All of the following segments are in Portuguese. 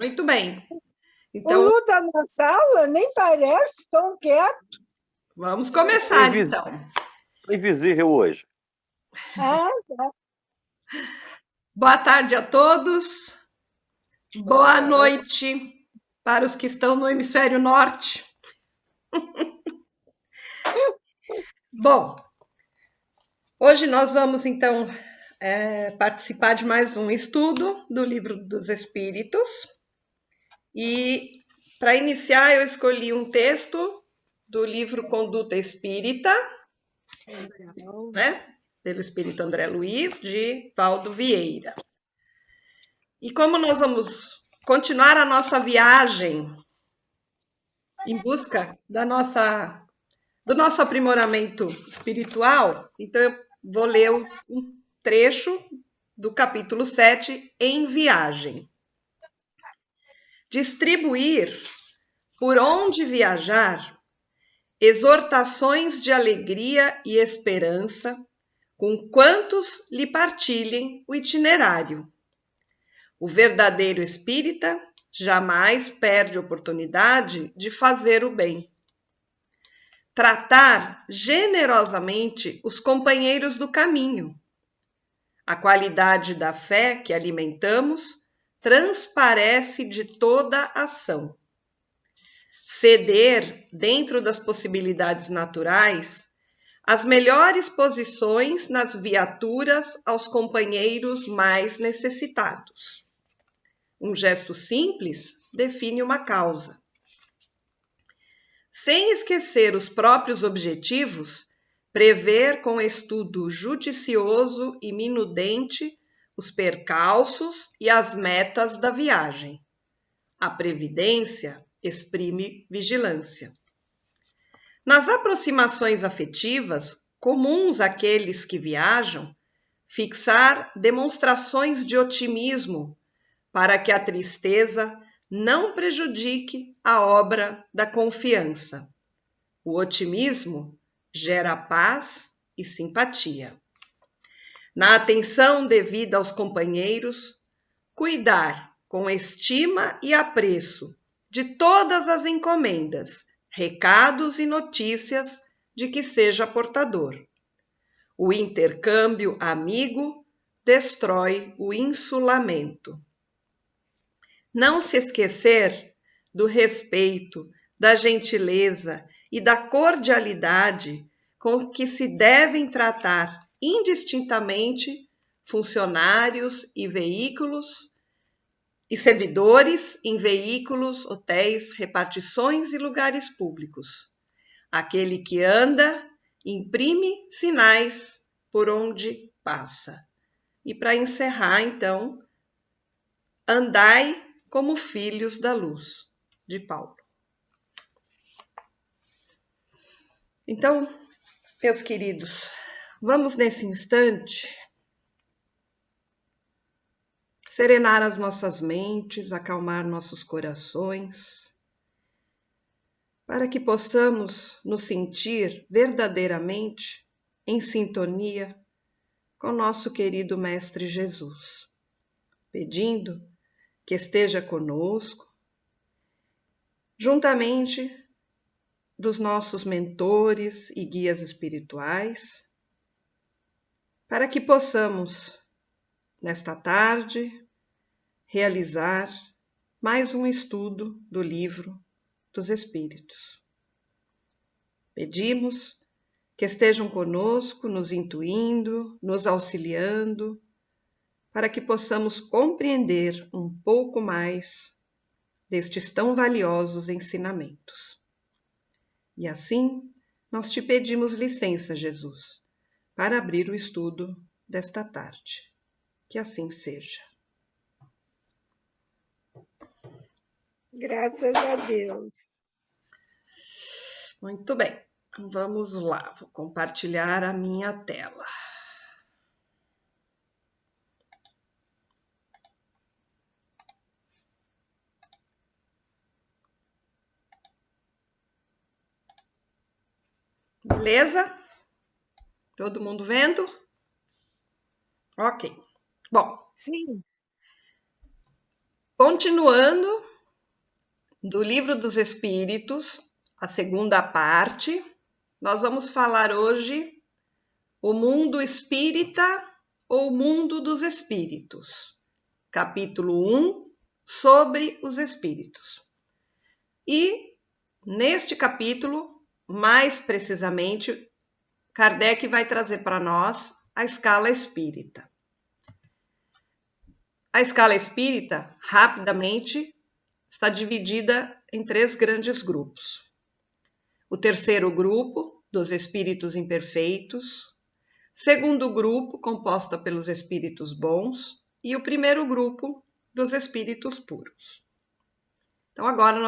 Muito bem. O Então, Lu está na sala? Nem parece, tão quieto. vamos começar, então. Invisível hoje. Ah, tá. Boa tarde a todos. Boa noite para os que estão no hemisfério norte. Bom, hoje nós vamos, então, participar de mais um estudo do Livro dos Espíritos. E, para iniciar, eu escolhi um texto do livro Conduta Espírita, né? Pelo Espírito André Luiz, de Valdo Vieira. E como nós vamos continuar a nossa viagem em busca do nosso aprimoramento espiritual, então eu vou ler um trecho do capítulo 7, Em Viagem. Distribuir, por onde viajar, exortações de alegria e esperança, com quantos lhe partilhem o itinerário. O verdadeiro espírita jamais perde oportunidade de fazer o bem. Tratar generosamente os companheiros do caminho. A qualidade da fé que alimentamos transparece de toda ação. Ceder, dentro das possibilidades naturais, as melhores posições nas viaturas aos companheiros mais necessitados. Um gesto simples define uma causa. Sem esquecer os próprios objetivos, prever com estudo judicioso e minudente os percalços e as metas da viagem. A previdência exprime vigilância. Nas aproximações afetivas, comuns àqueles que viajam, fixar demonstrações de otimismo para que a tristeza não prejudique a obra da confiança. O otimismo gera paz e simpatia. Na atenção devida aos companheiros, cuidar com estima e apreço de todas as encomendas, recados e notícias de que seja portador. O intercâmbio amigo destrói o insulamento. Não se esquecer do respeito, da gentileza e da cordialidade com que se devem tratar indistintamente funcionários e veículos e servidores em veículos, hotéis, repartições e lugares públicos. Aquele que anda, imprime sinais por onde passa. E para encerrar, então, andai como filhos da luz, de Paulo. Então, meus queridos, vamos nesse instante serenar as nossas mentes, acalmar nossos corações, para que possamos nos sentir verdadeiramente em sintonia com nosso querido Mestre Jesus, pedindo que esteja conosco, juntamente dos nossos mentores e guias espirituais, para que possamos, nesta tarde, realizar mais um estudo do Livro dos Espíritos. Pedimos que estejam conosco, nos intuindo, nos auxiliando, para que possamos compreender um pouco mais destes tão valiosos ensinamentos. E assim, nós te pedimos licença, Jesus, para abrir o estudo desta tarde. Que assim seja. Graças a Deus. Muito bem, vamos lá, vou compartilhar a minha tela. Beleza? Todo mundo vendo? Ok. Bom. Sim. Continuando do Livro dos Espíritos, a segunda parte, nós vamos falar hoje o mundo espírita ou mundo dos espíritos. Capítulo 1, sobre os espíritos. E neste capítulo, mais precisamente, Kardec vai trazer para nós a escala espírita. A escala espírita, rapidamente, está dividida em 3 grandes grupos. O terceiro grupo, dos espíritos imperfeitos. Segundo grupo, composta pelos espíritos bons. E o primeiro grupo, dos espíritos puros. Então, agora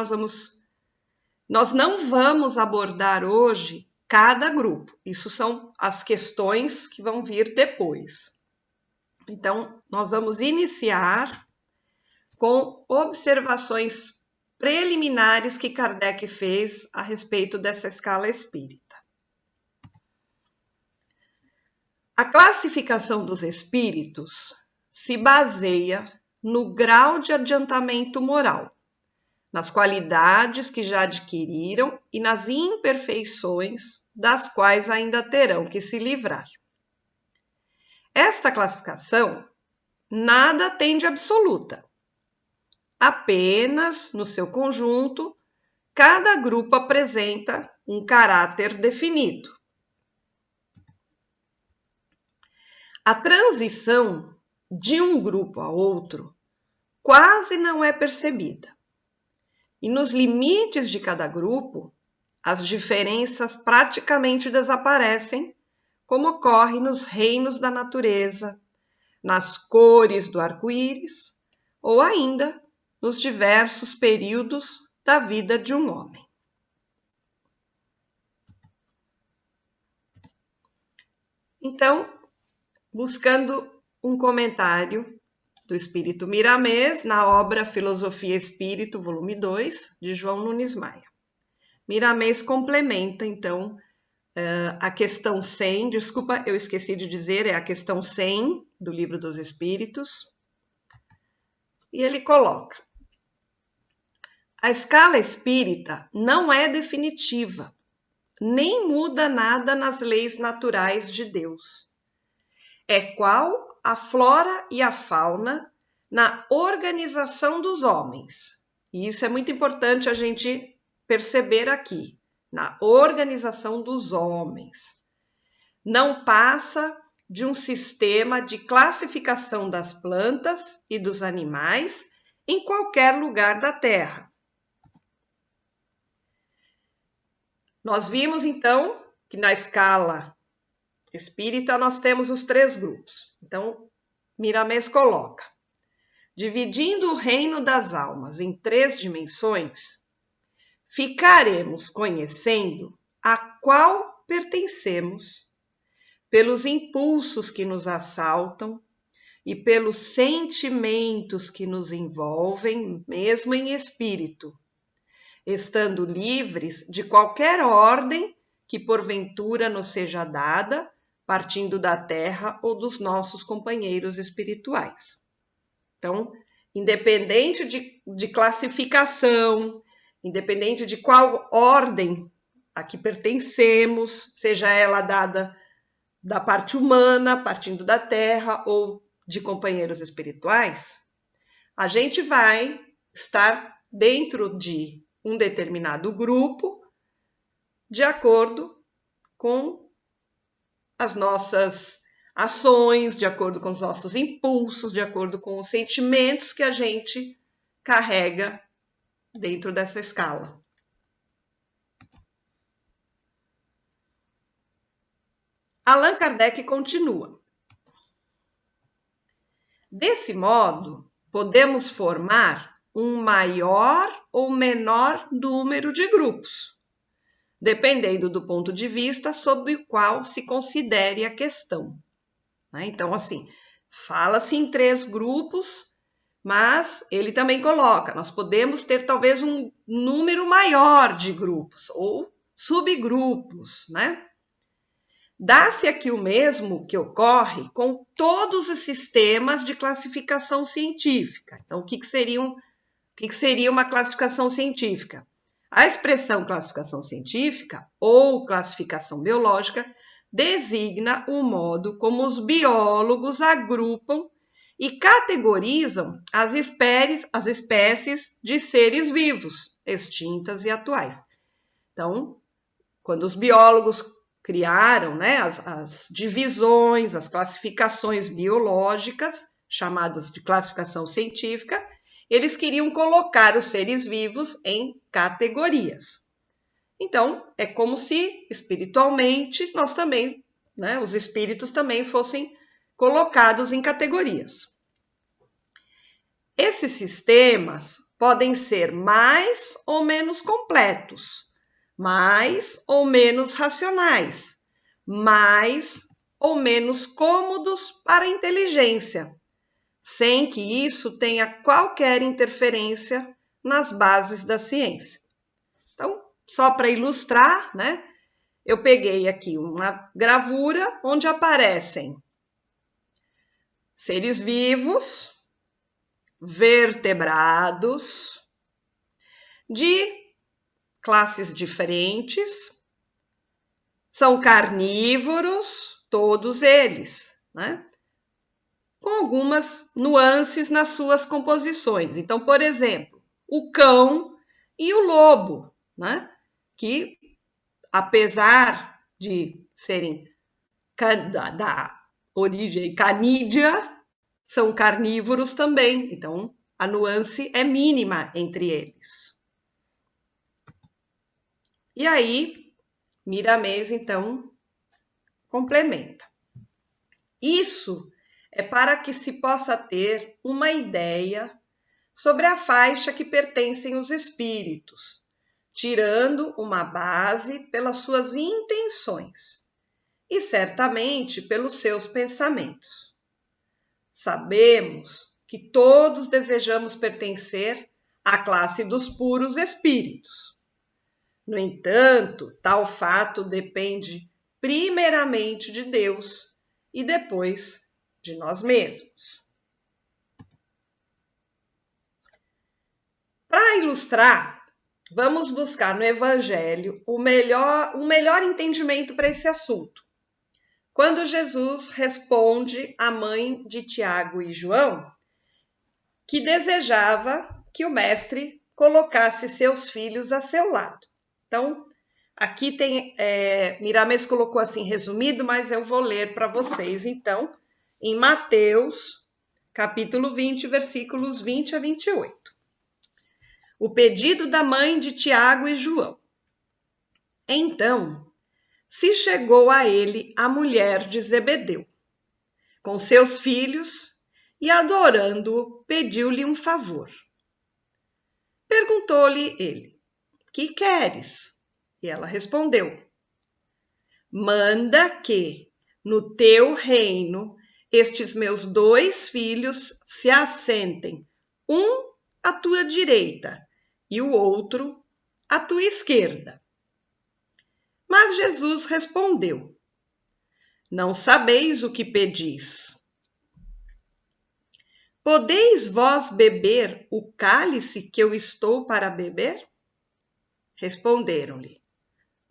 nós não vamos abordar hoje cada grupo. Isso são as questões que vão vir depois. Então, nós vamos iniciar com observações preliminares que Kardec fez a respeito dessa escala espírita. A classificação dos espíritos se baseia no grau de adiantamento moral, nas qualidades que já adquiriram e nas imperfeições das quais ainda terão que se livrar. Esta classificação nada tem de absoluta. Apenas, no seu conjunto, cada grupo apresenta um caráter definido. A transição de um grupo a outro quase não é percebida. E nos limites de cada grupo, as diferenças praticamente desaparecem, como ocorre nos reinos da natureza, nas cores do arco-íris, ou ainda nos diversos períodos da vida de um homem. Então, buscando um comentário do Espírito Miramês na obra Filosofia e Espírito, volume 2, de João Nunes Maia. Miramês complementa, então, a questão 100, desculpa, eu esqueci de dizer, é a questão 100 do Livro dos Espíritos, e ele coloca: a escala espírita não é definitiva, nem muda nada nas leis naturais de Deus. É qual a flora e a fauna na organização dos homens. E isso é muito importante a gente perceber aqui, na organização dos homens. Não passa de um sistema de classificação das plantas e dos animais em qualquer lugar da Terra. Nós vimos, então, que na escala espírita nós temos os 3 grupos. Então, Miramês coloca: dividindo o reino das almas em 3 dimensões, ficaremos conhecendo a qual pertencemos, pelos impulsos que nos assaltam e pelos sentimentos que nos envolvem, mesmo em espírito, estando livres de qualquer ordem que porventura nos seja dada, partindo da Terra ou dos nossos companheiros espirituais. Então, independente de classificação, independente de qual ordem a que pertencemos, seja ela dada da parte humana, partindo da Terra, ou de companheiros espirituais, a gente vai estar dentro de um determinado grupo, de acordo com as nossas ações, de acordo com os nossos impulsos, de acordo com os sentimentos que a gente carrega dentro dessa escala. Allan Kardec continua: desse modo, podemos formar um maior ou menor número de grupos, dependendo do ponto de vista sob o qual se considere a questão. Então, assim, fala-se em 3 grupos, mas ele também coloca, nós podemos ter talvez um número maior de grupos ou subgrupos, né? Dá-se aqui o mesmo que ocorre com todos os sistemas de classificação científica. Então, o que seriam que seria uma classificação científica? A expressão classificação científica ou classificação biológica designa o modo como os biólogos agrupam e categorizam as espécies de seres vivos, extintas e atuais. Então, quando os biólogos criaram, né, as divisões, as classificações biológicas, chamadas de classificação científica, eles queriam colocar os seres vivos em categorias. Então, é como se espiritualmente nós também, né, os espíritos também fossem colocados em categorias. Esses sistemas podem ser mais ou menos completos, mais ou menos racionais, mais ou menos cômodos para a inteligência, sem que isso tenha qualquer interferência nas bases da ciência. Então, só para ilustrar, né, eu peguei aqui uma gravura onde aparecem seres vivos, vertebrados, de classes diferentes, são carnívoros, todos eles, né? Com algumas nuances nas suas composições. Então, por exemplo, o cão e o lobo, né? Que, apesar de serem da origem canídea, são carnívoros também. Então, a nuance é mínima entre eles. E aí, Miramês, então, complementa. Isso é para que se possa ter uma ideia sobre a faixa que pertencem os espíritos, tirando uma base pelas suas intenções e certamente pelos seus pensamentos. Sabemos que todos desejamos pertencer à classe dos puros espíritos. No entanto, tal fato depende primeiramente de Deus e depois de nós mesmos. Para ilustrar, vamos buscar no Evangelho um melhor entendimento para esse assunto. Quando Jesus responde à mãe de Tiago e João, que desejava que o mestre colocasse seus filhos a seu lado. Então, aqui tem, Miramês colocou assim resumido, mas eu vou ler para vocês, então, em Mateus, capítulo 20, versículos 20 a 28. O pedido da mãe de Tiago e João. Então, se chegou a ele a mulher de Zebedeu, com seus filhos, e adorando-o, pediu-lhe um favor. Perguntou-lhe ele: que queres? E ela respondeu: manda que, no teu reino, estes meus 2 filhos se assentem, um à tua direita e o outro à tua esquerda. Mas Jesus respondeu: não sabeis o que pedis. Podeis vós beber o cálice que eu estou para beber? Responderam-lhe: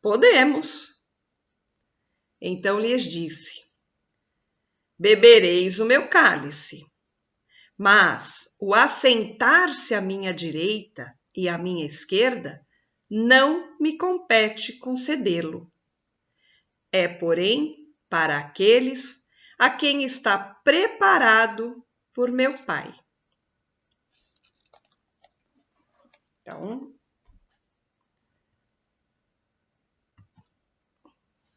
podemos. Então lhes disse: bebereis o meu cálice, mas o assentar-se à minha direita e à minha esquerda não me compete concedê-lo. É, porém, para aqueles a quem está preparado por meu Pai. Então,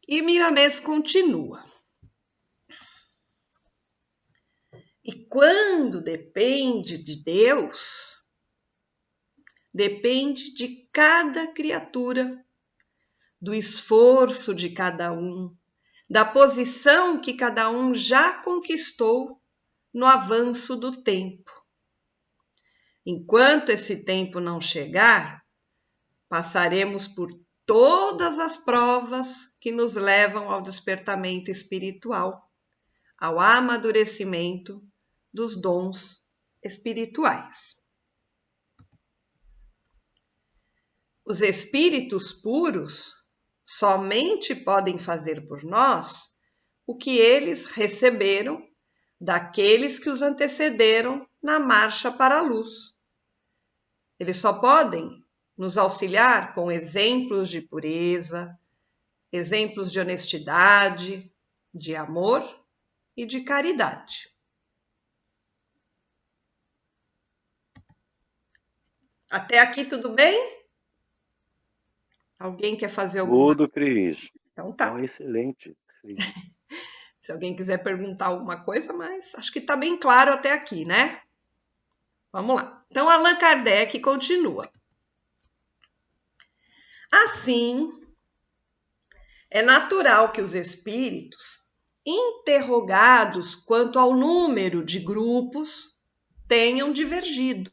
e Miramês continua. E quando depende de Deus, depende de cada criatura, do esforço de cada um, da posição que cada um já conquistou no avanço do tempo. Enquanto esse tempo não chegar, passaremos por todas as provas que nos levam ao despertamento espiritual, ao amadurecimento dos dons espirituais. os espíritos puros somente podem fazer por nós o que eles receberam daqueles que os antecederam na marcha para a luz. Eles só podem nos auxiliar com exemplos de pureza, exemplos de honestidade, de amor e de caridade. Até aqui tudo bem? Alguém quer fazer alguma Tudo, Cris. Então tá. Então, excelente. Se alguém quiser perguntar alguma coisa, mas acho que está bem claro até aqui, né? Vamos lá. Então, Allan Kardec continua. Assim, é natural que os espíritos, interrogados quanto ao número de grupos, tenham divergido.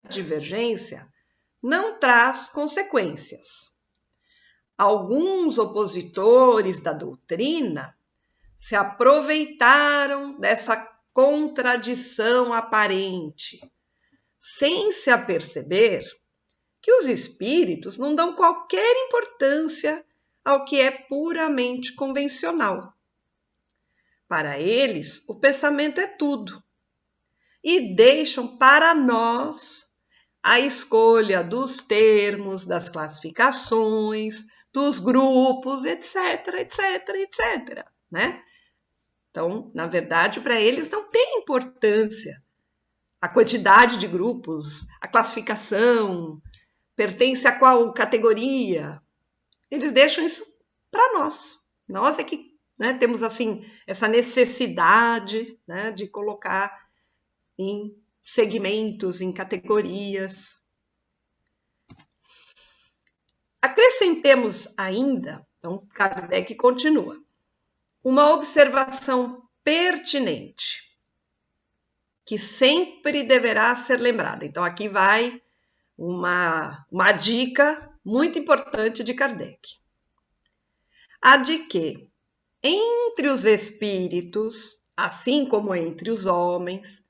A divergência não traz consequências. Alguns opositores da doutrina se aproveitaram dessa contradição aparente, sem se aperceber que os espíritos não dão qualquer importância ao que é puramente convencional. Para eles, o pensamento é tudo, e deixam para nós a escolha dos termos, das classificações, dos grupos, etc, etc, etc, né? Então, na verdade, para eles não tem importância a quantidade de grupos, a classificação, pertence a qual categoria. Eles deixam isso para nós. Nós é que, né, temos assim essa necessidade, né, de colocar em segmentos, em categorias. Acrescentemos ainda, então Kardec continua, uma observação pertinente, que sempre deverá ser lembrada. Então, aqui vai uma dica muito importante de Kardec. A de que, entre os espíritos, assim como entre os homens,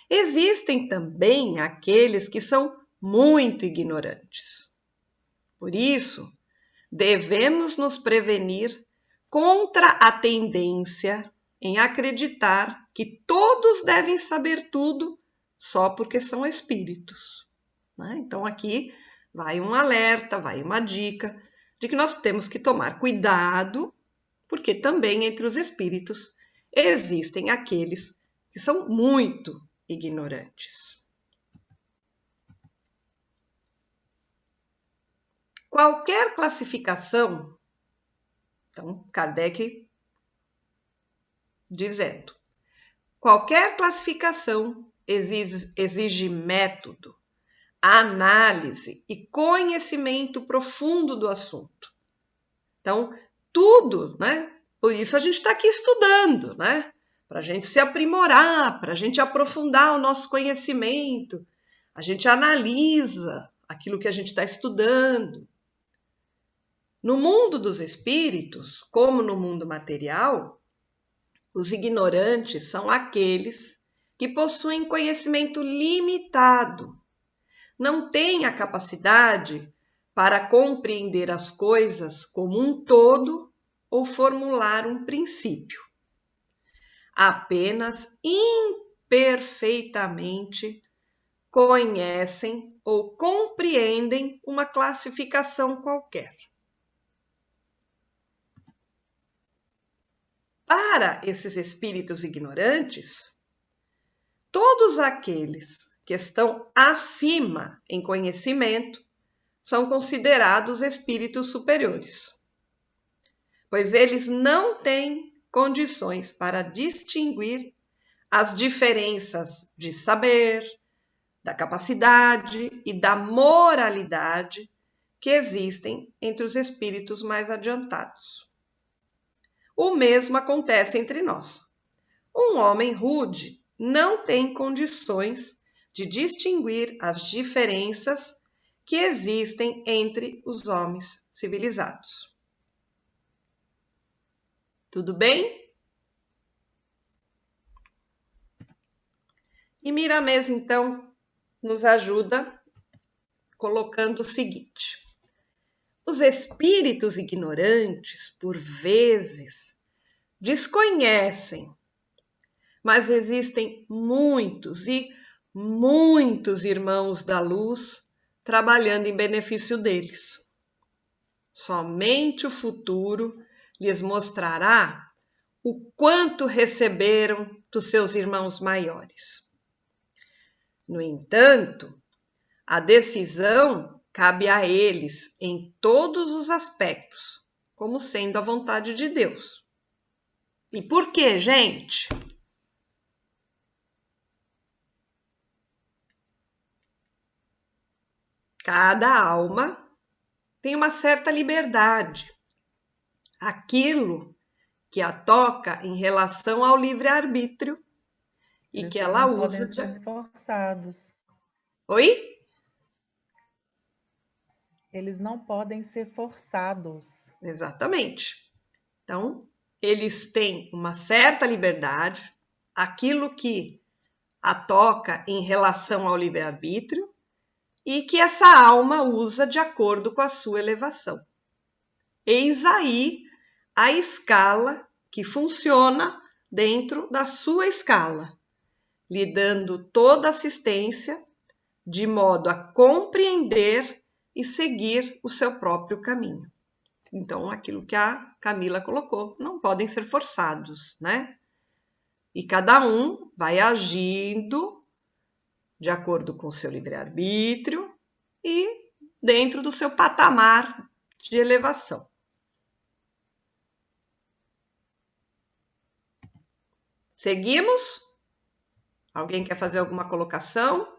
existem também aqueles que são muito ignorantes. Por isso, devemos nos prevenir contra a tendência em acreditar que todos devem saber tudo só porque são espíritos, né? Então, aqui vai um alerta, vai uma dica de que nós temos que tomar cuidado, porque também entre os espíritos existem aqueles que são muito ignorantes. Qualquer classificação, então Kardec dizendo, qualquer classificação exige método, análise e conhecimento profundo do assunto. Então, tudo, né? Por isso a gente está aqui estudando, né? Para a gente se aprimorar, para a gente aprofundar o nosso conhecimento. A gente analisa aquilo que a gente está estudando. No mundo dos espíritos, como no mundo material, os ignorantes são aqueles que possuem conhecimento limitado, não têm a capacidade para compreender as coisas como um todo ou formular um princípio. Apenas imperfeitamente conhecem ou compreendem uma classificação qualquer. Para esses espíritos ignorantes, todos aqueles que estão acima em conhecimento são considerados espíritos superiores, pois eles não têm condições para distinguir as diferenças de saber, da capacidade e da moralidade que existem entre os espíritos mais adiantados. O mesmo acontece entre nós. Um homem rude não tem condições de distinguir as diferenças que existem entre os homens civilizados. Tudo bem? E Miramês, então, nos ajuda colocando o seguinte: os espíritos ignorantes, por vezes, desconhecem, mas existem muitos e muitos irmãos da luz trabalhando em benefício deles. Somente o futuro lhes mostrará o quanto receberam dos seus irmãos maiores. No entanto, a decisão cabe a eles em todos os aspectos, como sendo a vontade de Deus. E por quê, gente? Cada alma tem uma certa liberdade. Aquilo que a toca em relação ao livre-arbítrio e Eles que ela não usa podem ser forçados. Oi? Eles não podem ser forçados. Exatamente. Então, eles têm uma certa liberdade, aquilo que a toca em relação ao livre-arbítrio e que essa alma usa de acordo com a sua elevação. Eis aí a escala que funciona dentro da sua escala, lhe dando toda assistência de modo a compreender e seguir o seu próprio caminho. Então, aquilo que a Camila colocou, não podem ser forçados, né? E cada um vai agindo de acordo com o seu livre-arbítrio e dentro do seu patamar de elevação. Seguimos? Alguém quer fazer alguma colocação?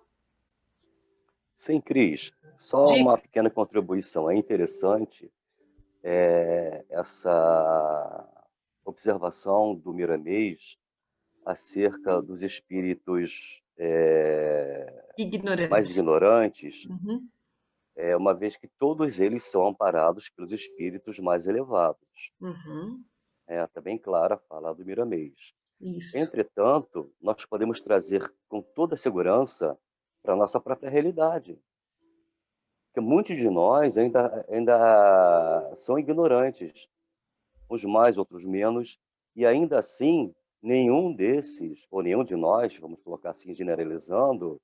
Sim, Cris. Só uma pequena contribuição. É interessante essa observação do Miramês acerca dos espíritos mais ignorantes, uma vez que todos eles são amparados pelos espíritos mais elevados. Está bem clara a fala do Miramês. Isso. Entretanto, nós podemos trazer com toda segurança para a nossa própria realidade. Porque muitos de nós ainda são ignorantes, uns mais, outros menos, e ainda assim, nenhum desses, ou nenhum de nós, vamos colocar assim, generalizando,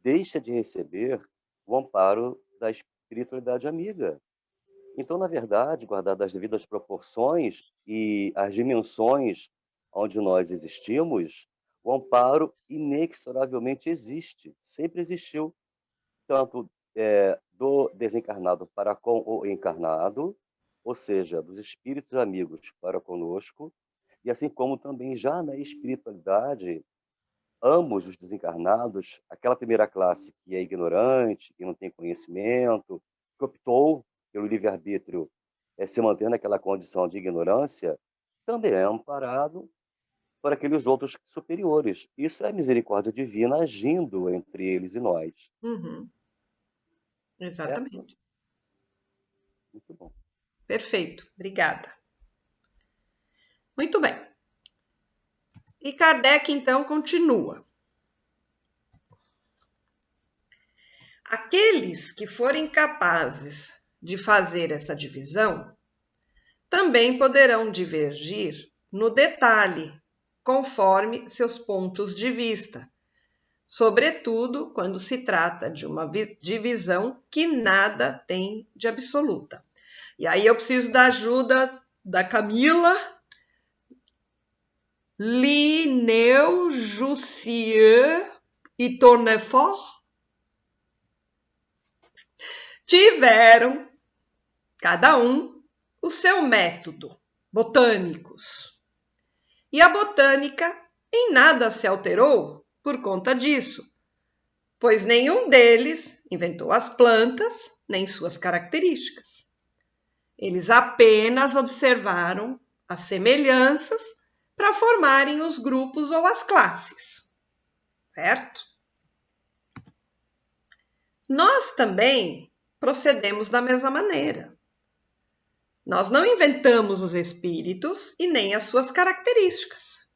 deixa de receber o amparo da espiritualidade amiga. Então, na verdade, guardadas as devidas proporções e as dimensões onde nós existimos, o amparo inexoravelmente existe, sempre existiu, tanto do desencarnado para com o encarnado, ou seja, dos espíritos amigos para conosco, e assim como também já na espiritualidade, ambos os desencarnados, aquela primeira classe que é ignorante, que não tem conhecimento, que optou pelo livre-arbítrio se manter naquela condição de ignorância, também é amparado por aqueles outros superiores. Isso é misericórdia divina agindo entre eles e nós. Exatamente. Certo? Muito bom. Perfeito, obrigada. Muito bem. E Kardec, então, continua. Aqueles que forem capazes de fazer essa divisão também poderão divergir no detalhe, conforme seus pontos de vista, sobretudo quando se trata de uma divisão que nada tem de absoluta. E aí eu preciso da ajuda da Camila. Lineu, Jussieu e Tournefort tiveram, cada um, o seu método, botânicos. E a botânica em nada se alterou por conta disso, pois nenhum deles inventou as plantas nem suas características. Eles apenas observaram as semelhanças para formarem os grupos ou as classes, certo? Nós também procedemos da mesma maneira. Nós não inventamos os espíritos e nem as suas características.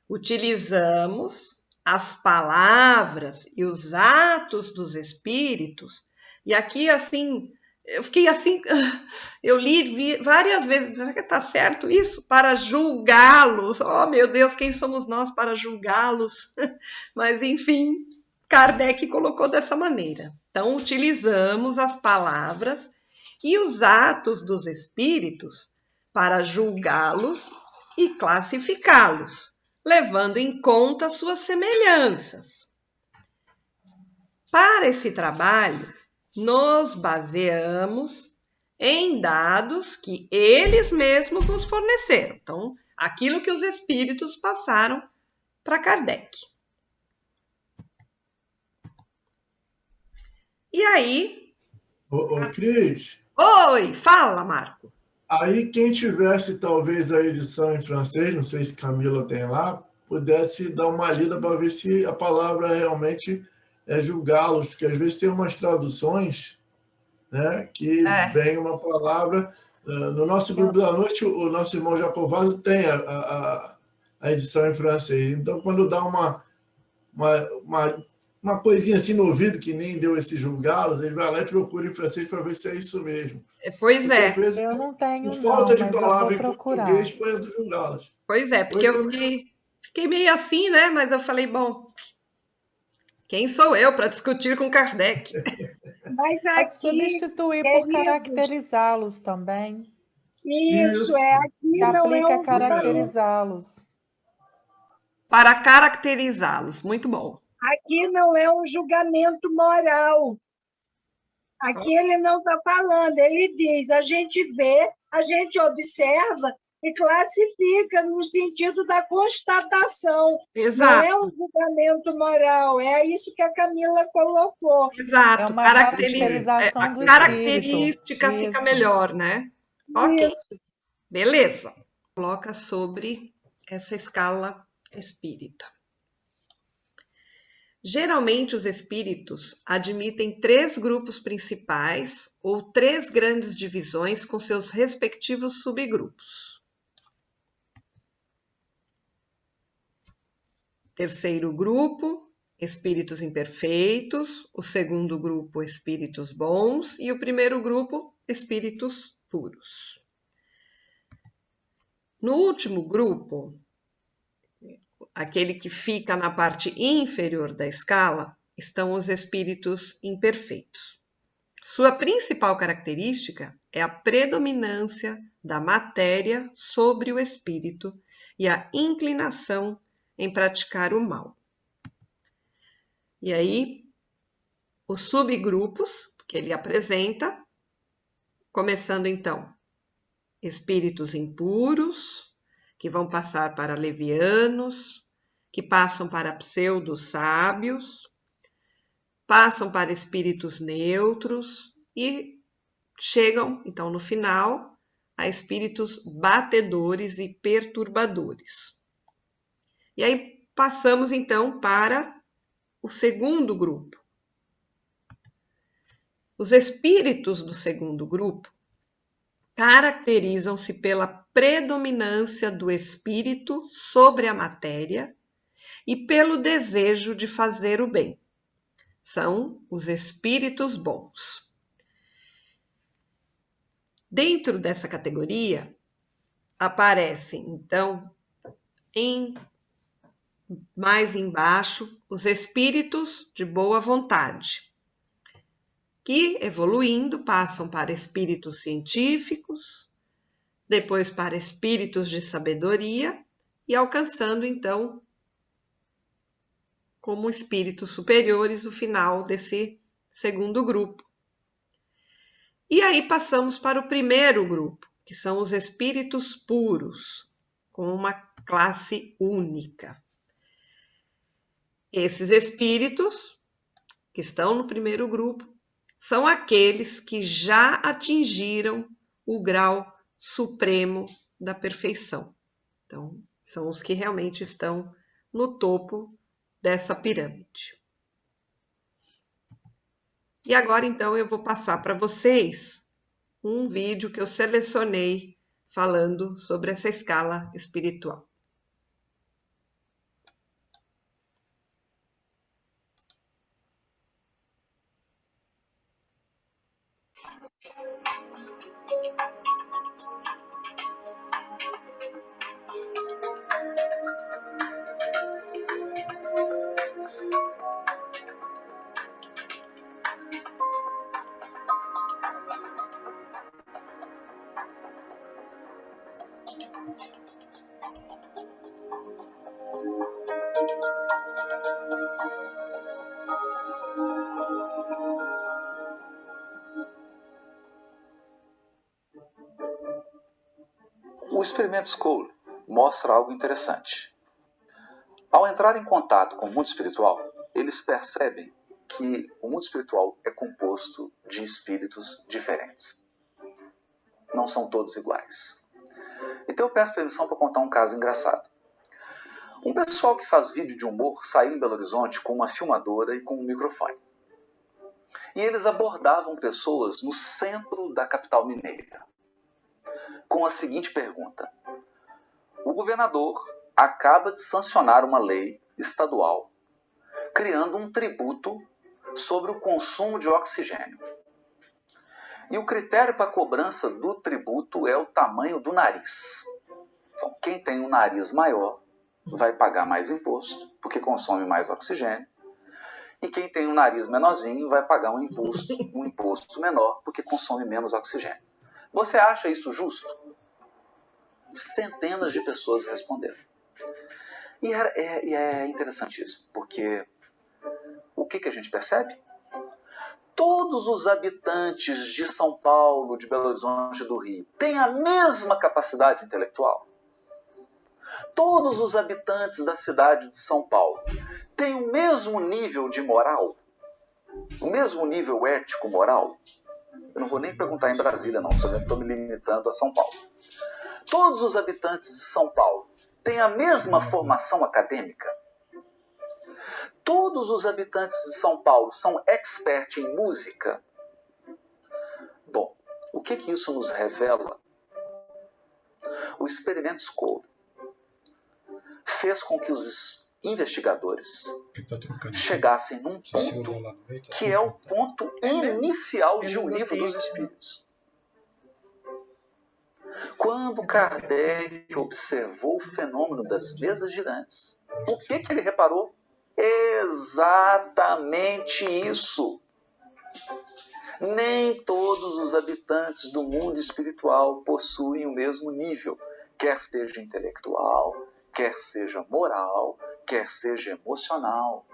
Utilizamos as palavras e os atos dos espíritos E aqui, assim, eu fiquei assim, eu li várias vezes, será que está certo isso? Para julgá-los. Oh, meu Deus, quem somos nós para julgá-los? Mas, enfim, Kardec colocou dessa maneira. Então, utilizamos as palavras e os atos dos espíritos para julgá-los e classificá-los, levando em conta suas semelhanças. Para esse trabalho, nos baseamos em dados que eles mesmos nos forneceram. Então, aquilo que os espíritos passaram para Kardec. E aí... Ô, Cris, Oi, fala, Marco. aí quem tivesse talvez a edição em francês, não sei se Camila tem lá, pudesse dar uma lida para ver se a palavra realmente é julgá-los, porque às vezes tem umas traduções, né, que vem uma palavra. No nosso grupo da noite, o nosso irmão Jacovado tem a edição em francês. Então, quando dá uma coisinha assim no ouvido, que nem deu esse julgá-los, ele vai lá e procura em francês para ver se é isso mesmo. Pois Porque, às é. vezes, Eu não tenho, por não, falta de mas eu palavra vou em português, procurar. põe a do julgá-los. Pois é, porque eu fiquei meio assim, né? Mas eu falei, bom, quem sou eu para discutir com Kardec? Mas Pode aqui, substituir por queridos, caracterizá-los também. isso, Isso, aqui Se não é aplica a um julgamento. caracterizá-los. Para caracterizá-los. Muito bom. Aqui não é um julgamento moral. Aqui ele não está falando, ele diz, a gente vê, a gente observa e classifica no sentido da constatação. Exato. Não é um julgamento moral, é isso que a Camila colocou. Exato. É uma caracterização a do característica espírito. fica Isso. melhor, né? Ok, Isso. beleza. Coloca sobre essa escala espírita. Geralmente, os espíritos admitem 3 grupos principais ou 3 grandes divisões com seus respectivos subgrupos. Terceiro grupo, espíritos imperfeitos. O segundo grupo, espíritos bons. E o primeiro grupo, espíritos puros. No último grupo, aquele que fica na parte inferior da escala, estão os espíritos imperfeitos. Sua principal característica é a predominância da matéria sobre o espírito e a inclinação em praticar o mal. E aí, os subgrupos que ele apresenta, começando então, espíritos impuros, que vão passar para levianos, que passam para pseudo-sábios, passam para espíritos neutros e chegam, então, no final, a espíritos batedores e perturbadores. E aí passamos, então, para o segundo grupo. Os espíritos do segundo grupo caracterizam-se pela predominância do espírito sobre a matéria e pelo desejo de fazer o bem. São os espíritos bons. Dentro dessa categoria, aparecem, então, mais embaixo, os espíritos de boa vontade, que, evoluindo, passam para espíritos científicos, depois para espíritos de sabedoria e alcançando, então, como espíritos superiores, o final desse segundo grupo. E aí passamos para o primeiro grupo, que são os espíritos puros, com uma classe única. Esses espíritos, que estão no primeiro grupo, são aqueles que já atingiram o grau supremo da perfeição. Então, são os que realmente estão no topo dessa pirâmide. E agora, então, eu vou passar para vocês um vídeo que eu selecionei falando sobre essa escala espiritual. O experimento Skoll mostra algo interessante. Ao entrar em contato com o mundo espiritual, eles percebem que o mundo espiritual é composto de espíritos diferentes. Não são todos iguais. Então eu peço permissão para contar um caso engraçado. Um pessoal que faz vídeo de humor saiu em Belo Horizonte com uma filmadora e com um microfone. E eles abordavam pessoas no centro da capital mineira, com a seguinte pergunta: o governador acaba de sancionar uma lei estadual criando um tributo sobre o consumo de oxigênio. E o critério para a cobrança do tributo é o tamanho do nariz. Então, quem tem um nariz maior vai pagar mais imposto, porque consome mais oxigênio. E quem tem um nariz menorzinho vai pagar um imposto menor, porque consome menos oxigênio. Você acha isso justo? Centenas de pessoas responderam. E é interessante isso, porque o que a gente percebe? Todos os habitantes de São Paulo, de Belo Horizonte, do Rio, têm a mesma capacidade intelectual. Todos os habitantes da cidade de São Paulo têm o mesmo nível de moral, o mesmo nível ético-moral. Eu não vou nem perguntar em Brasília, não, eu estou me limitando a São Paulo. Todos os habitantes de São Paulo têm a mesma formação acadêmica. Todos os habitantes de São Paulo são expert em música. Bom, o que isso nos revela? O experimento Skoll fez com que os investigadores chegassem num ponto que é o ponto inicial de O Livro dos Espíritos. Quando Kardec observou o fenômeno das mesas girantes, o que ele reparou? Exatamente isso. Nem todos os habitantes do mundo espiritual possuem o mesmo nível, quer seja intelectual, quer seja moral, quer seja emocional.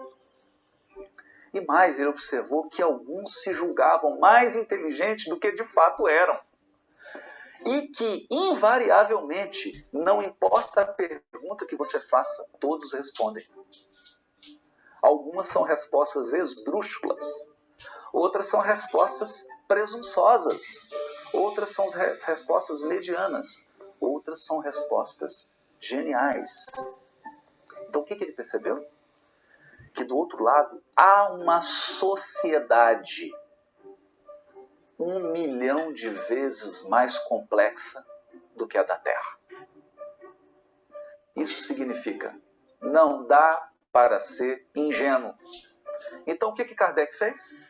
E mais, ele observou que alguns se julgavam mais inteligentes do que de fato eram. E que, invariavelmente, não importa a pergunta que você faça, todos respondem. Algumas são respostas esdrúxulas, outras são respostas presunçosas, outras são respostas medianas, outras são respostas geniais. Então o que ele percebeu? Que do outro lado há uma sociedade 1 milhão de vezes mais complexa do que a da Terra. Isso significa, não dá para ser ingênuo. Então o que Kardec fez?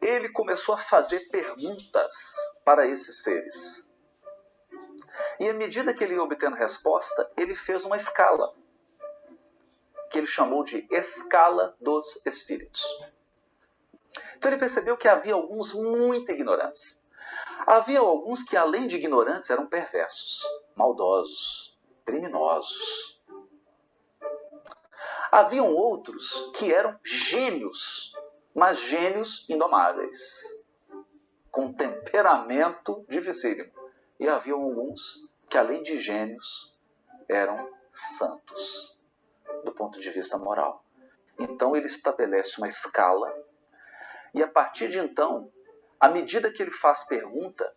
Ele começou a fazer perguntas para esses seres. E à medida que ele ia obtendo resposta, ele fez uma escala, que ele chamou de escala dos espíritos. Então ele percebeu que havia alguns muito ignorantes. Havia alguns que, além de ignorantes, eram perversos, maldosos, criminosos. Haviam outros que eram gênios, mas gênios indomáveis, com temperamento dificílimo. E havia alguns que, além de gênios, eram santos, do ponto de vista moral. Então ele estabelece uma escala, e a partir de então, à medida que ele faz pergunta,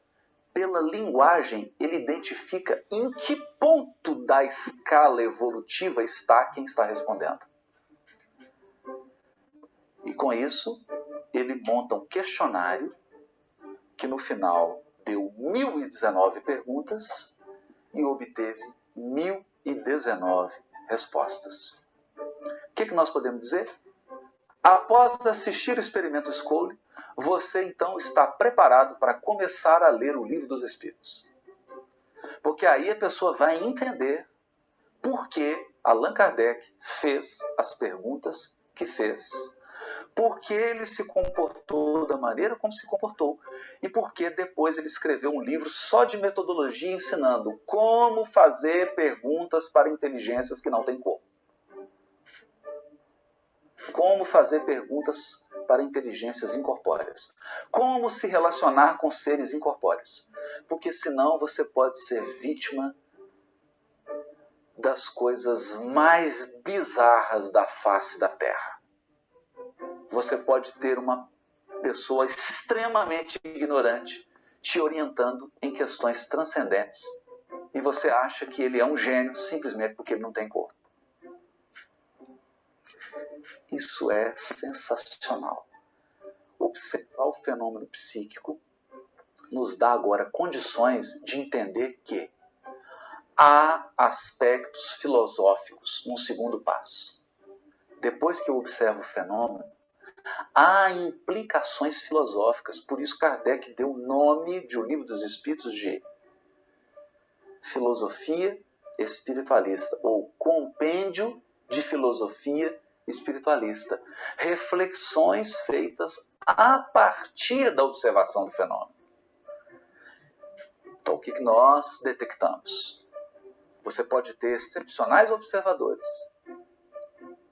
pela linguagem, ele identifica em que ponto da escala evolutiva está quem está respondendo. E com isso, ele monta um questionário que no final deu 1019 perguntas e obteve 1019 respostas. O que nós podemos dizer? Após assistir o experimento Skoll, você então está preparado para começar a ler o Livro dos Espíritos. Porque aí a pessoa vai entender por que Allan Kardec fez as perguntas que fez, por que ele se comportou da maneira como se comportou e por que depois ele escreveu um livro só de metodologia ensinando como fazer perguntas para inteligências que não têm corpo. Como fazer perguntas para inteligências incorpóreas. Como se relacionar com seres incorpóreos. Porque senão você pode ser vítima das coisas mais bizarras da face da Terra. Você pode ter uma pessoa extremamente ignorante te orientando em questões transcendentes e você acha que ele é um gênio simplesmente porque ele não tem corpo. Isso é sensacional. Observar o fenômeno psíquico nos dá agora condições de entender que há aspectos filosóficos num segundo passo. Depois que eu observo o fenômeno, há implicações filosóficas. Por isso Kardec deu o nome de O Livro dos Espíritos de Filosofia Espiritualista, ou Compêndio de Filosofia Espiritualista. Reflexões feitas a partir da observação do fenômeno. Então, o que nós detectamos? Você pode ter excepcionais observadores,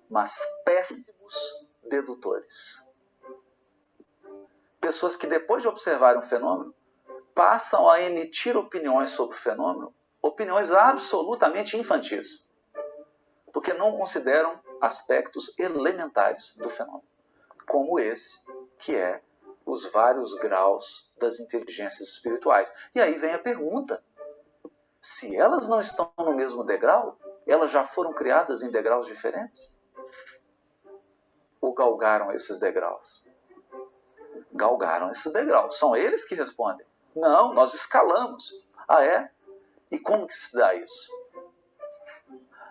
mas péssimos dedutores. Pessoas que depois de observarem um fenômeno, passam a emitir opiniões sobre o fenômeno, opiniões absolutamente infantis, porque não consideram aspectos elementares do fenômeno, como esse, que é os vários graus das inteligências espirituais. E aí vem a pergunta, se elas não estão no mesmo degrau, elas já foram criadas em degraus diferentes? Ou galgaram esses degraus? Galgaram esses degraus. São eles que respondem. Não, nós escalamos. Ah, é? E como que se dá isso?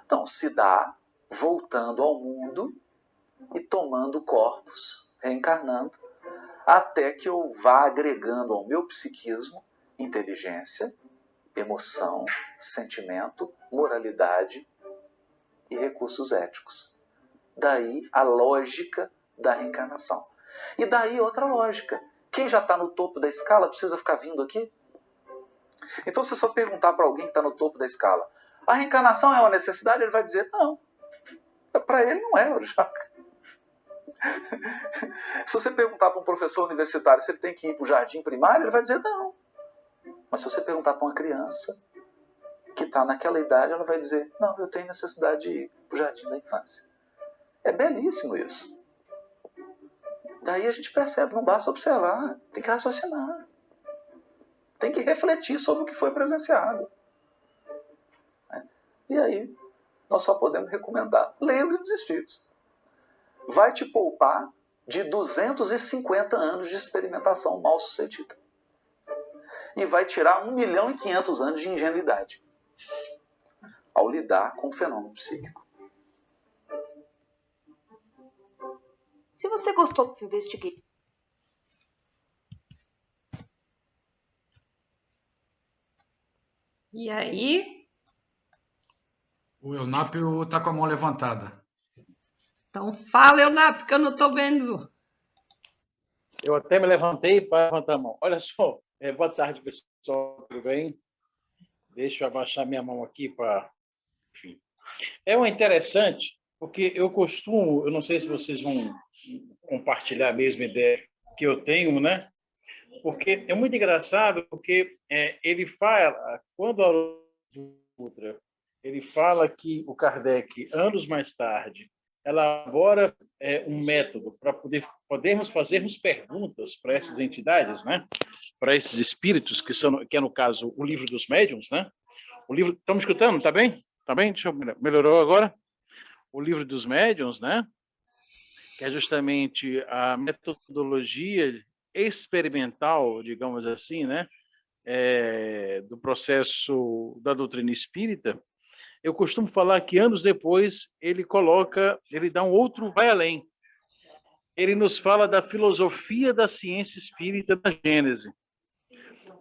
Então, se dá voltando ao mundo e tomando corpos, reencarnando, até que eu vá agregando ao meu psiquismo inteligência, emoção, sentimento, moralidade e recursos éticos. Daí a lógica da reencarnação. E daí outra lógica. Quem já está no topo da escala precisa ficar vindo aqui? Então, se eu só perguntar para alguém que está no topo da escala, a reencarnação é uma necessidade? Ele vai dizer, não. Para ele não é, já. Se você perguntar para um professor universitário se ele tem que ir para o jardim primário, ele vai dizer não. Mas se você perguntar para uma criança que está naquela idade, ela vai dizer, não, eu tenho necessidade de ir para o jardim da infância. É belíssimo isso. Daí a gente percebe, não basta observar, tem que raciocinar. Tem que refletir sobre o que foi presenciado. E aí, nós só podemos recomendar, leia o Livro dos Espíritos. Vai te poupar de 250 anos de experimentação mal sucedida. E vai tirar 1.500.000 anos de ingenuidade ao lidar com o fenômeno psíquico. Se você gostou do Investiguei. E aí? O Eunápio está com a mão levantada. Então fala, Eunápio, que eu não estou vendo. Eu até me levantei para levantar a mão. Olha só, boa tarde, pessoal, tudo bem? Deixa eu abaixar minha mão aqui para... Enfim. É um interessante, porque eu costumo, eu não sei se vocês vão compartilhar a mesma ideia que eu tenho, né? Porque é muito engraçado, porque ele fala, quando a Dutra, ele fala que o Kardec, anos mais tarde, elabora um método para podermos fazermos perguntas para essas entidades, né? Para esses espíritos, que é, no caso, o Livro dos Médiuns, né? O livro, estamos escutando? Está bem? Está bem? Melhorou agora? O Livro dos Médiuns, né? Que é justamente a metodologia experimental, digamos assim, né? Do processo da doutrina espírita. Eu costumo falar que anos depois ele dá um outro vai além. ele nos fala da filosofia da ciência espírita da Gênese.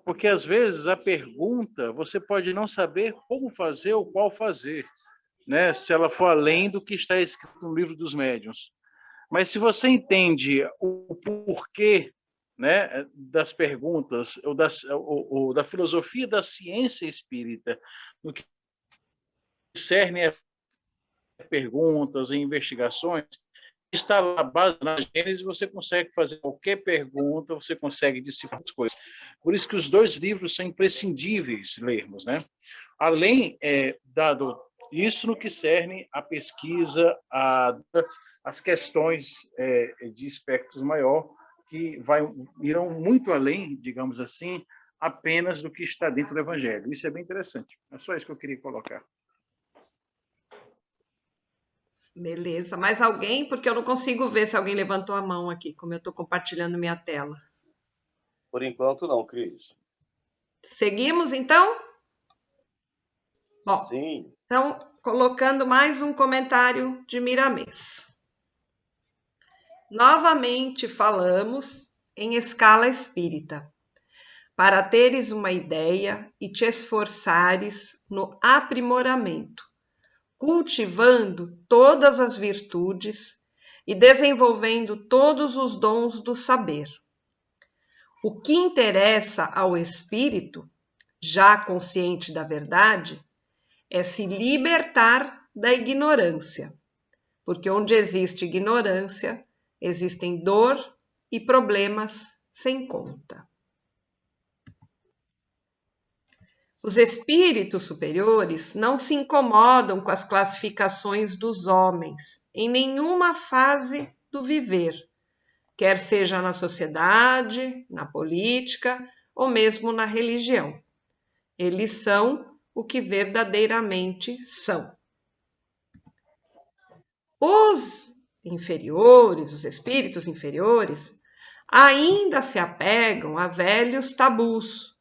Porque, às vezes, a pergunta, você pode não saber como fazer ou qual fazer, né? Se ela for além do que está escrito no livro dos médiuns. Mas se você entende o porquê, né, das perguntas, ou da filosofia da ciência espírita, no que cerne a perguntas e investigações, está lá base na Gênesis, você consegue fazer qualquer pergunta, você consegue decifrar as coisas. Por isso que os dois livros são imprescindíveis lermos, né? Além isso no que cerne a pesquisa, as questões de espectros maior, que irão muito além, digamos assim, apenas do que está dentro do Evangelho. Isso é bem interessante. É só isso que eu queria colocar. Beleza. Mais alguém? Porque eu não consigo ver se alguém levantou a mão aqui, como eu estou compartilhando minha tela. Por enquanto, não, Cris. Seguimos, então? Bom, sim. Então, colocando mais um comentário de Miramês. Novamente falamos em escala espírita, para teres uma ideia e te esforçares no aprimoramento, cultivando todas as virtudes e desenvolvendo todos os dons do saber. O que interessa ao espírito, já consciente da verdade, é se libertar da ignorância, porque onde existe ignorância, existem dor e problemas sem conta. Os espíritos superiores não se incomodam com as classificações dos homens em nenhuma fase do viver, quer seja na sociedade, na política ou mesmo na religião. Eles são o que verdadeiramente são. Os inferiores, os espíritos inferiores, ainda se apegam a velhos tabus,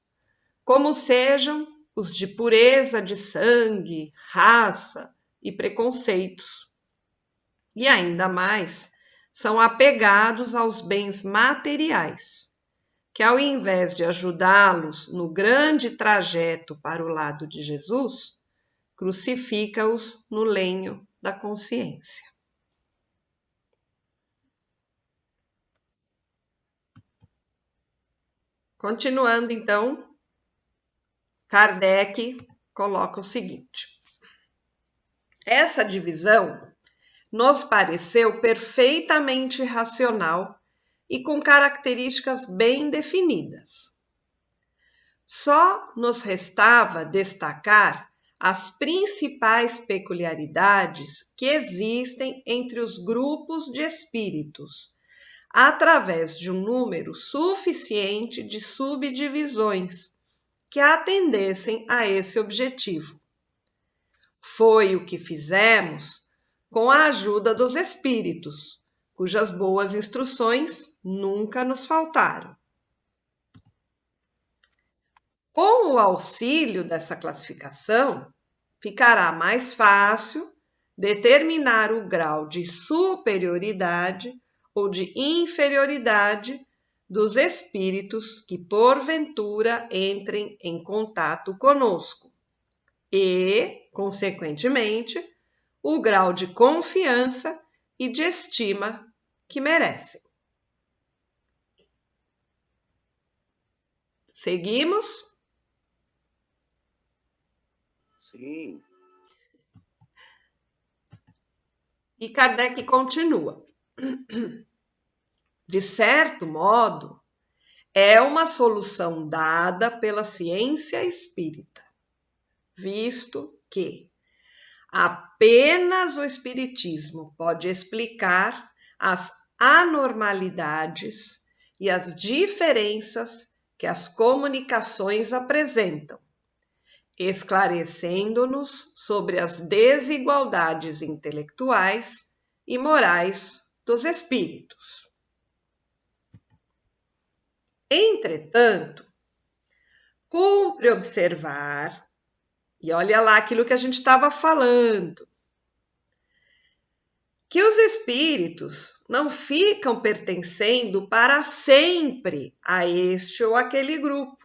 como sejam os de pureza de sangue, raça e preconceitos. E ainda mais, são apegados aos bens materiais, que ao invés de ajudá-los no grande trajeto para o lado de Jesus, crucifica-os no lenho da consciência. Continuando, então, Kardec coloca o seguinte: essa divisão nos pareceu perfeitamente racional e com características bem definidas. Só nos restava destacar as principais peculiaridades que existem entre os grupos de espíritos, através de um número suficiente de subdivisões que atendessem a esse objetivo. Foi o que fizemos com a ajuda dos espíritos, cujas boas instruções nunca nos faltaram. Com o auxílio dessa classificação, ficará mais fácil determinar o grau de superioridade ou de inferioridade dos espíritos que porventura entrem em contato conosco e, consequentemente, o grau de confiança e de estima que merecem. Seguimos? Sim. E Kardec continua. De certo modo, é uma solução dada pela ciência espírita, visto que apenas o espiritismo pode explicar as anormalidades e as diferenças que as comunicações apresentam, esclarecendo-nos sobre as desigualdades intelectuais e morais dos espíritos. Entretanto, cumpre observar, e olha lá aquilo que a gente estava falando, que os espíritos não ficam pertencendo para sempre a este ou aquele grupo.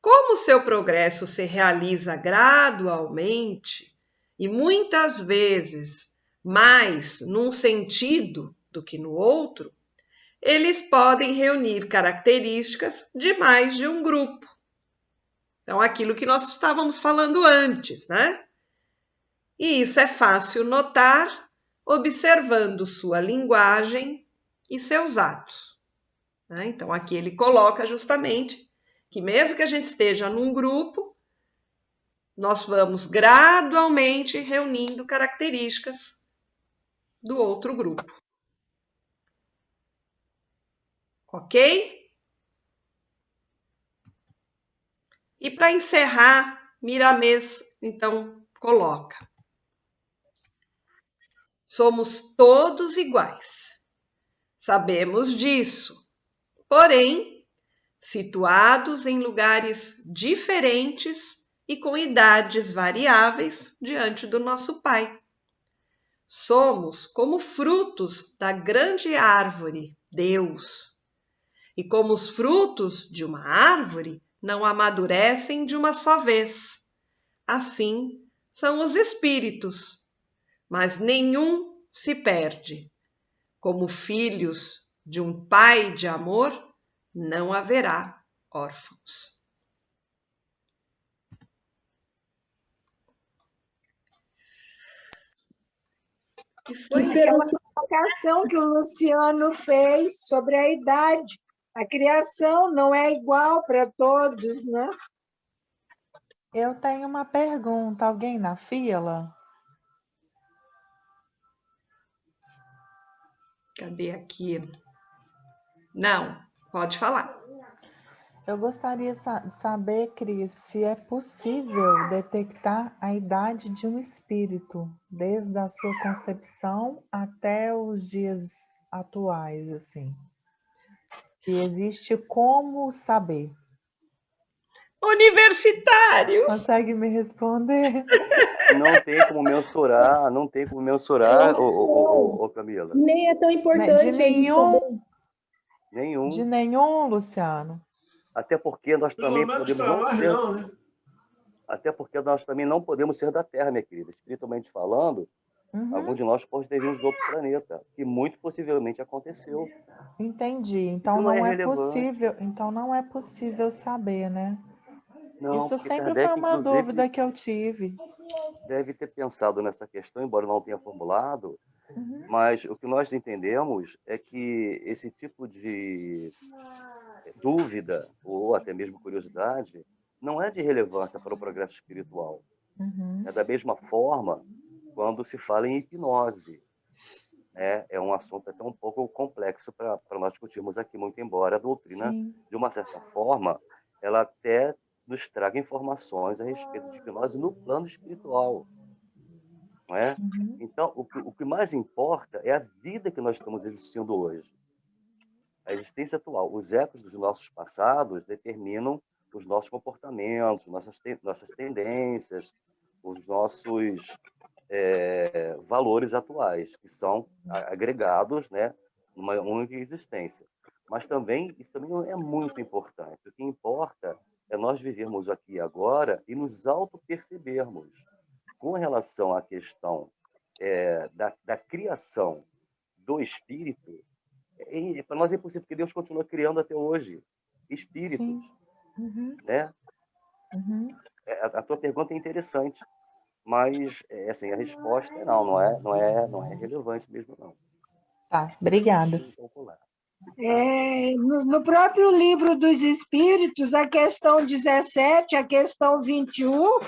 Como seu progresso se realiza gradualmente e muitas vezes mais num sentido do que no outro, eles podem reunir características de mais de um grupo. Então, aquilo que nós estávamos falando antes, né? E isso é fácil notar observando sua linguagem e seus atos. Né? Então, aqui ele coloca justamente que mesmo que a gente esteja num grupo, nós vamos gradualmente reunindo características do outro grupo. Ok? E para encerrar, Miramês, então, coloca: somos todos iguais. Sabemos disso, porém, situados em lugares diferentes e com idades variáveis diante do nosso Pai. Somos como frutos da grande árvore, Deus. E como os frutos de uma árvore não amadurecem de uma só vez, assim são os espíritos, mas nenhum se perde. Como filhos de um Pai de amor, não haverá órfãos. E foi aquela colocação que o Luciano fez sobre a idade. A criação não é igual para todos, né? Eu tenho uma pergunta. Alguém na fila? Cadê aqui? Não, pode falar. Eu gostaria de saber, Cris, se é possível detectar a idade de um espírito, desde a sua concepção até os dias atuais, assim. Se existe como saber. Universitários! Consegue me responder? Não tem como mensurar, ô Camila. Nem é tão importante. De nenhum. Nenhum. De nenhum, Luciano. Até porque nós também podemos não ser. Não, né? Até porque nós também não podemos ser da Terra, minha querida. Espiritualmente falando, algum de nós pode ter vindo de outro planeta, que muito possivelmente aconteceu. Entendi. Então não é possível. Então não é possível saber, né? Não, isso sempre Kardec, foi uma dúvida que eu tive. Deve ter pensado nessa questão, embora não tenha formulado, mas o que nós entendemos é que esse tipo de dúvida, ou até mesmo curiosidade, não é de relevância para o progresso espiritual. É da mesma forma quando se fala em hipnose. É um assunto até um pouco complexo para nós discutirmos aqui, muito embora a doutrina, de uma certa forma, ela até nos traga informações a respeito de hipnose no plano espiritual. Não é? Então, o que mais importa é a vida que nós estamos existindo hoje. A existência atual. Os ecos dos nossos passados determinam os nossos comportamentos, nossas tendências, os nossos valores atuais, que são agregados, né, numa única existência. Mas também, isso também não é muito importante. O que importa é nós vivermos aqui e agora e nos auto-percebermos. Com relação à questão da criação do espírito, para nós é impossível, porque Deus continua criando até hoje espíritos. Né? A tua pergunta é interessante, mas assim, a resposta é não é relevante mesmo, não. Tá, obrigada. No próprio livro dos Espíritos, a questão 17, a questão 21,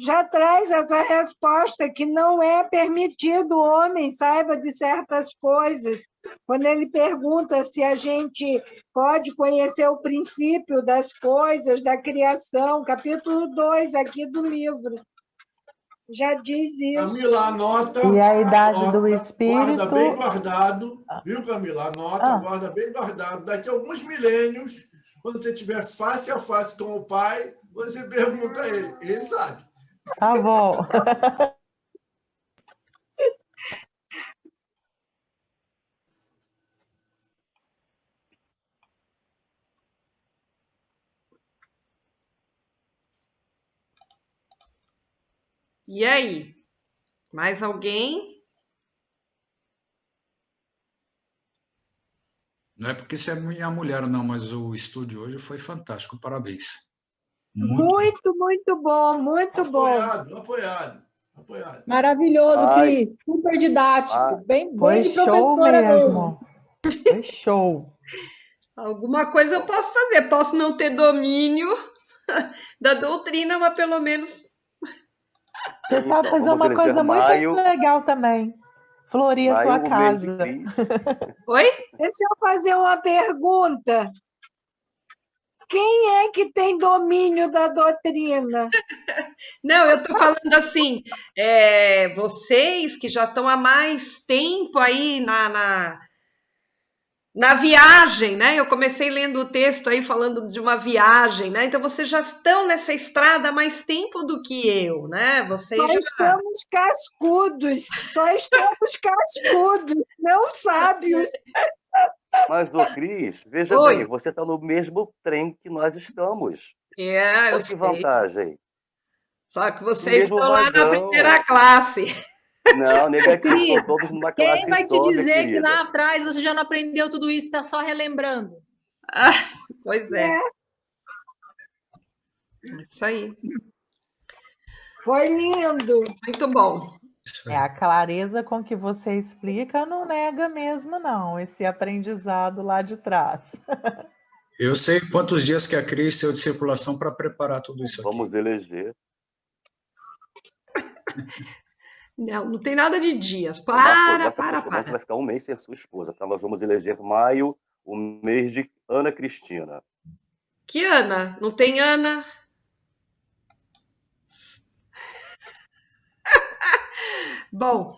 já traz essa resposta que não é permitido o homem saiba de certas coisas. Quando ele pergunta se a gente pode conhecer o princípio das coisas, da criação, capítulo 2 aqui do livro. Já diz isso. Camila, anota. E a idade do espírito... Guarda bem guardado, viu, Camila? Anota, guarda bem guardado. Daqui a alguns milênios, quando você estiver face a face com o pai, você pergunta a ele. Ele sabe. Tá bom. E aí? Mais alguém? Não é porque você é minha mulher, não, mas o estúdio hoje foi fantástico. Parabéns. Muito bom. Muito, muito bom, muito bom. Apoiado. Maravilhoso, Ai. Cris. Super didático. Ai. Bem Foi de show professora mesmo. Foi show. Alguma coisa eu posso fazer. Posso não ter domínio da doutrina, mas pelo menos... Você sabe fazer Vamos uma eleger coisa muito Maio. legal também. Florir a Maio, sua o mês casa. de Cris. Oi? Deixa eu fazer uma pergunta. Quem é que tem domínio da doutrina? Não, eu estou falando assim, vocês que já estão há mais tempo aí na viagem, né? Eu comecei lendo o texto aí falando de uma viagem, né? Então vocês já estão nessa estrada há mais tempo do que eu, né? Vocês Só já... estamos cascudos, não sábios. Mas, ô Cris, veja Oi. bem, você está no mesmo trem que nós estamos. Eu Olha que sei. vantagem. Só que vocês mesmo estão lá na vagão. primeira classe. Não, negativo, Cris, estão todos numa classe Quem vai te só, minha dizer que querida. lá atrás você já não aprendeu tudo isso, está só relembrando? Pois é. Isso aí. Foi lindo. Muito bom. A clareza com que você explica não nega mesmo, não, esse aprendizado lá de trás. Eu sei quantos dias que a Cris saiu de circulação para preparar tudo isso aqui. Vamos eleger. Não tem nada de dias. Você vai ficar um mês sem a sua esposa, tá? Nós vamos eleger Maio, o mês de Ana Cristina. Que Ana? Não tem Ana? Bom,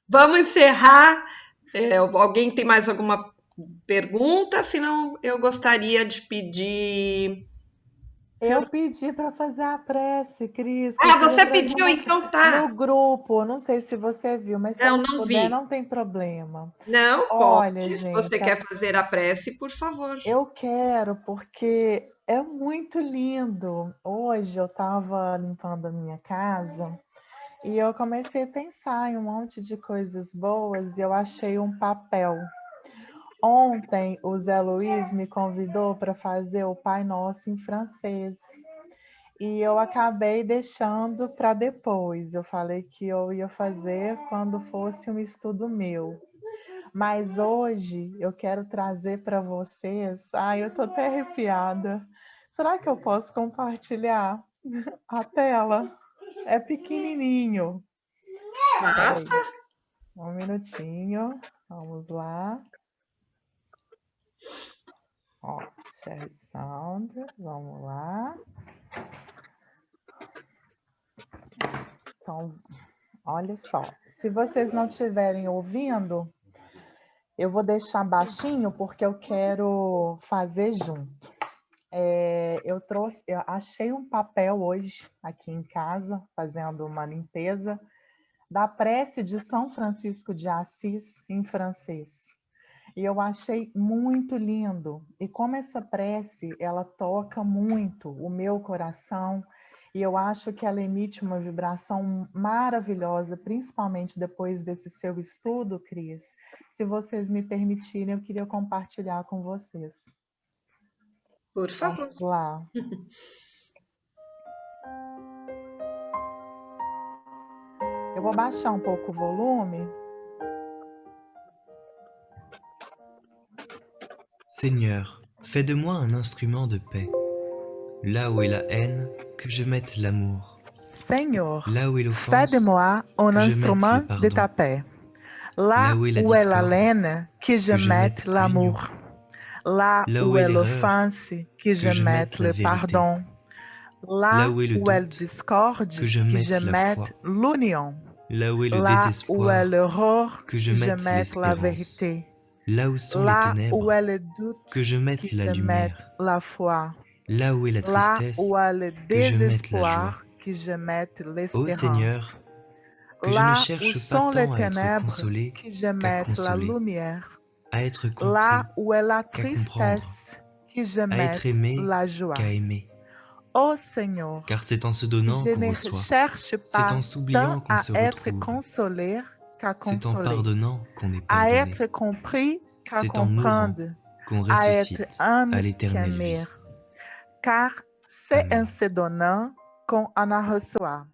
vamos encerrar. Alguém tem mais alguma pergunta? Senão eu gostaria de pedir... Eu pedi para fazer a prece, Cris. Você pediu? Então tá. No grupo, não sei se você viu, mas se não puder, vi. não tem problema. Não, olha, pode. gente, Se você quer fazer a prece, por favor. Eu quero, porque é muito lindo. Hoje eu estava limpando a minha casa e eu comecei a pensar em um monte de coisas boas e eu achei um papel. Ontem o Zé Luiz me convidou para fazer o Pai Nosso em francês e eu acabei deixando para depois. Eu falei que eu ia fazer quando fosse um estudo meu. Mas hoje eu quero trazer para vocês... Ai, eu estou até arrepiada. Será que eu posso compartilhar a tela? É pequenininho. Nossa! Um minutinho. Vamos lá. Ó, share sound. Vamos lá. Então, olha só. Se vocês não estiverem ouvindo, eu vou deixar baixinho porque eu quero fazer junto. Eu achei um papel hoje aqui em casa, fazendo uma limpeza, da prece de São Francisco de Assis em francês. E eu achei muito lindo. E como essa prece, ela toca muito o meu coração, e eu acho que ela emite uma vibração maravilhosa, principalmente depois desse seu estudo, Cris. Se vocês me permitirem, eu queria compartilhar com vocês. Por favor. Vamos lá. Eu vou baixar um pouco o volume. Seigneur, fais de moi un instrument de paix. Là où est la haine, que je mette l'amour. Seigneur, là où est fais de moi un instrument de ta paix. Là où est la laine, que je mette l'amour. Là où est l'offense, que je mette le pardon. Là où est le discorde, que je mette l'union. Là où est le désespoir, l'erreur, que je mette la vérité. Là où sont les ténèbres, est le doute, que je mette la lumière. La foi. Là où est la tristesse, où est le que je mette la joie. Que je mette l'espérance. Ô Seigneur, que je ne cherche pas tant à être consolé qu'à consoler, à être compris là où est la qu'à comprendre, tristesse, que je à mette être aimé la joie. qu'à aimer. Ô Senhor, Car c'est en se que donnant je qu'on ne reçoit. cherche C'est en pas s'oubliant tant qu'on à se être retrouve. consolé qu'à C'est en consoler, pardonnant qu'on est à pardonné. être compris qu'à C'est en mourant comprendre, qu'on à être ressuscite âme à l'éternelle vie. qu'aimer. Car c'est Amém. en se donnant qu'on en a reçoit.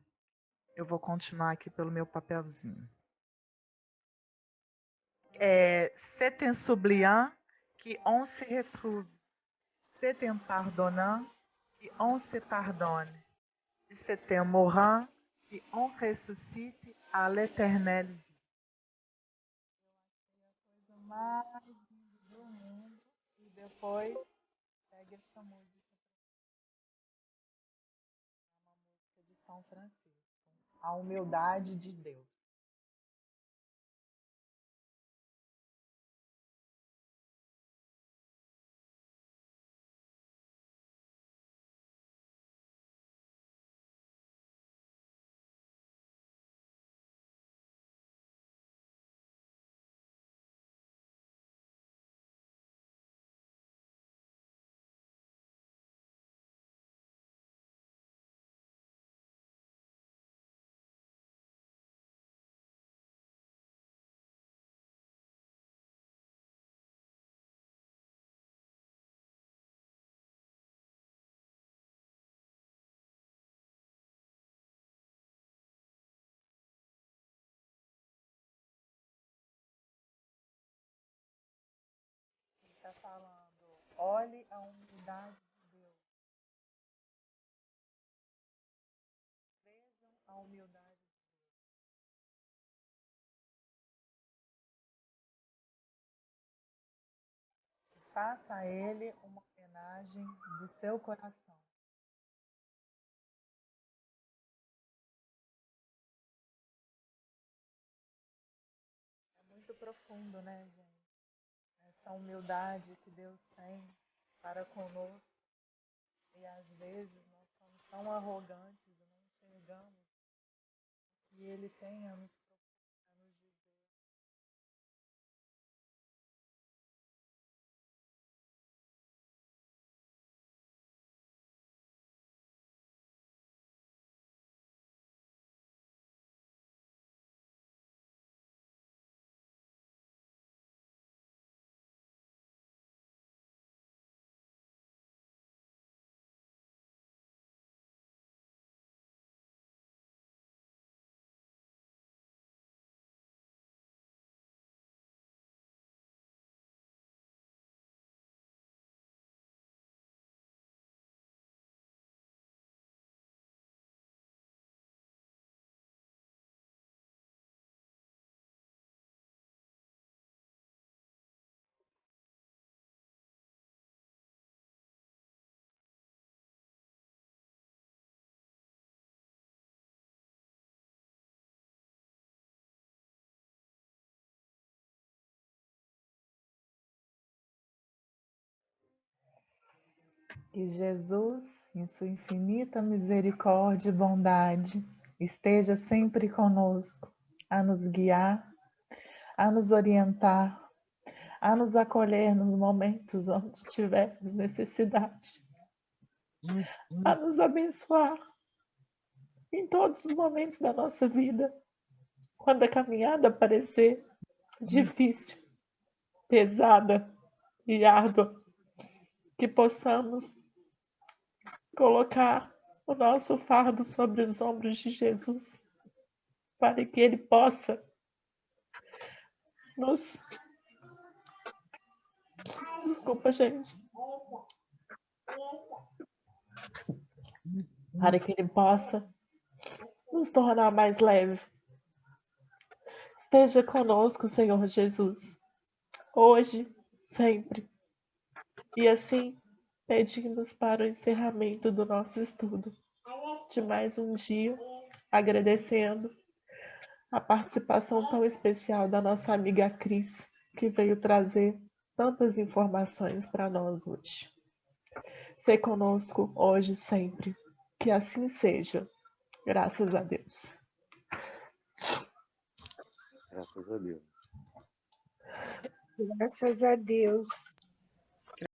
Eu vou continuar aqui pelo meu papelzinho. C'est en s'oubliant qu'on se retrouve. C'est en pardonnant qu'on se pardonne. C'est en mourant qu'on ressuscite à l'éternelle vie. Coisa mais linda do mundo. E depois pega essa música. É uma música de São Francisco. A humildade de Deus. Está falando, olhe a humildade de Deus. Vejam a humildade de Deus. E faça a Ele uma homenagem do seu coração. É muito profundo, né, gente? Essa humildade que Deus tem para conosco. E às vezes nós somos tão arrogantes e não enxergamos o que Ele tem a nos dizer. Que Jesus, em sua infinita misericórdia e bondade, esteja sempre conosco, a nos guiar, a nos orientar, a nos acolher nos momentos onde tivermos necessidade, a nos abençoar em todos os momentos da nossa vida, quando a caminhada parecer difícil, pesada e árdua, que possamos colocar o nosso fardo sobre os ombros de Jesus, para que Ele possa nos... Desculpa, gente. Para que Ele possa nos tornar mais leve. Esteja conosco, Senhor Jesus, hoje, sempre. E assim, pedimos para o encerramento do nosso estudo de mais um dia, agradecendo a participação tão especial da nossa amiga Cris, que veio trazer tantas informações para nós hoje. Ser conosco hoje e sempre. Que assim seja. Graças a Deus. Graças a Deus. Graças a Deus.